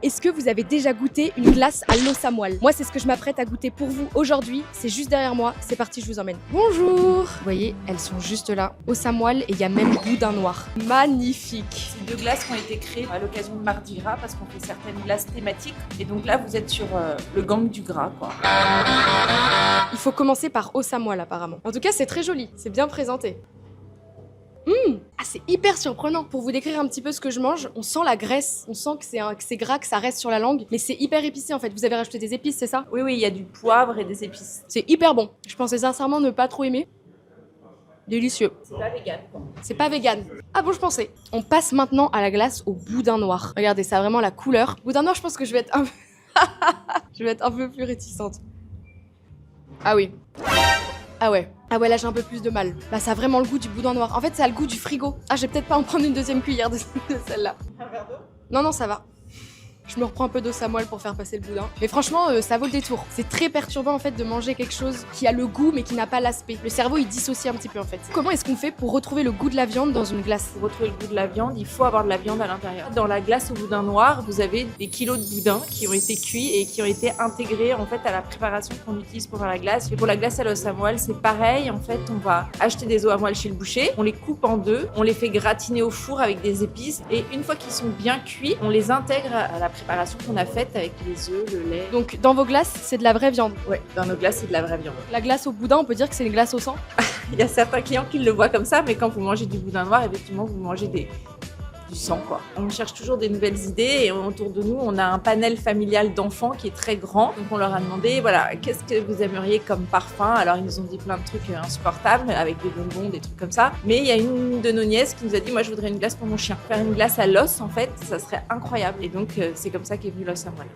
Est-ce que vous avez déjà goûté une glace à l'os à moelle? Moi, c'est ce que je m'apprête à goûter pour vous aujourd'hui. C'est juste derrière moi. C'est parti, je vous emmène. Bonjour! Vous voyez, elles sont juste là, os à moelle, et il y a même boudin noir. Magnifique! C'est deux glaces qui ont été créées à l'occasion de Mardi Gras parce qu'on fait certaines glaces thématiques. Et donc là, vous êtes sur le gang du gras, quoi. Il faut commencer par os à moelle, apparemment. En tout cas, c'est très joli. C'est bien présenté. Ah, c'est hyper surprenant. Pour vous décrire un petit peu ce que je mange, on sent la graisse, on sent que c'est gras, que ça reste sur la langue, mais c'est hyper épicé en fait. Vous avez rajouté des épices, c'est ça? Oui, il y a du poivre et des épices. C'est hyper bon. Je pensais sincèrement ne pas trop aimer. Délicieux. C'est pas vegan, quoi. C'est pas vegan. Ah bon, je pensais. On passe maintenant à la glace au boudin noir. Regardez, ça a vraiment la couleur. Boudin noir, je pense que je vais être un peu... je vais être un peu plus réticente. Ah oui. Ah ouais. Ah ouais, là j'ai un peu plus de mal. Là ça a vraiment le goût du boudin noir. En fait ça a le goût du frigo. Ah, je vais peut-être pas en prendre une deuxième cuillère de celle-là. Un verre d'eau? Non, ça va. Je me reprends un peu d'os à moelle pour faire passer le boudin. Mais franchement, ça vaut le détour. C'est très perturbant en fait de manger quelque chose qui a le goût mais qui n'a pas l'aspect. Le cerveau il dissocie un petit peu en fait. Comment est-ce qu'on fait pour retrouver le goût de la viande dans une glace? Pour retrouver le goût de la viande, il faut avoir de la viande à l'intérieur. Dans la glace au boudin noir, vous avez des kilos de boudin qui ont été cuits et qui ont été intégrés en fait à la préparation qu'on utilise pour faire la glace. Et pour la glace à l'os à moelle, c'est pareil. En fait, on va acheter des os à moelle chez le boucher, on les coupe en deux, on les fait gratiner au four avec des épices et une fois qu'ils sont bien cuits, on les intègre à la préparation qu'on a faite avec les œufs, le lait. Donc dans vos glaces, c'est de la vraie viande. Ouais, dans nos glaces, c'est de la vraie viande. La glace au boudin, on peut dire que c'est une glace au sang. Il y a certains clients qui le voient comme ça, mais quand vous mangez du boudin noir, effectivement, vous mangez du sang, quoi. On cherche toujours des nouvelles idées et autour de nous, on a un panel familial d'enfants qui est très grand. Donc on leur a demandé, voilà, qu'est-ce que vous aimeriez comme parfum? Alors ils nous ont dit plein de trucs insupportables avec des bonbons, des trucs comme ça. Mais il y a une de nos nièces qui nous a dit, moi je voudrais une glace pour mon chien. Faire une glace à l'os, en fait, ça serait incroyable. Et donc c'est comme ça qu'est venu l'os à moelle.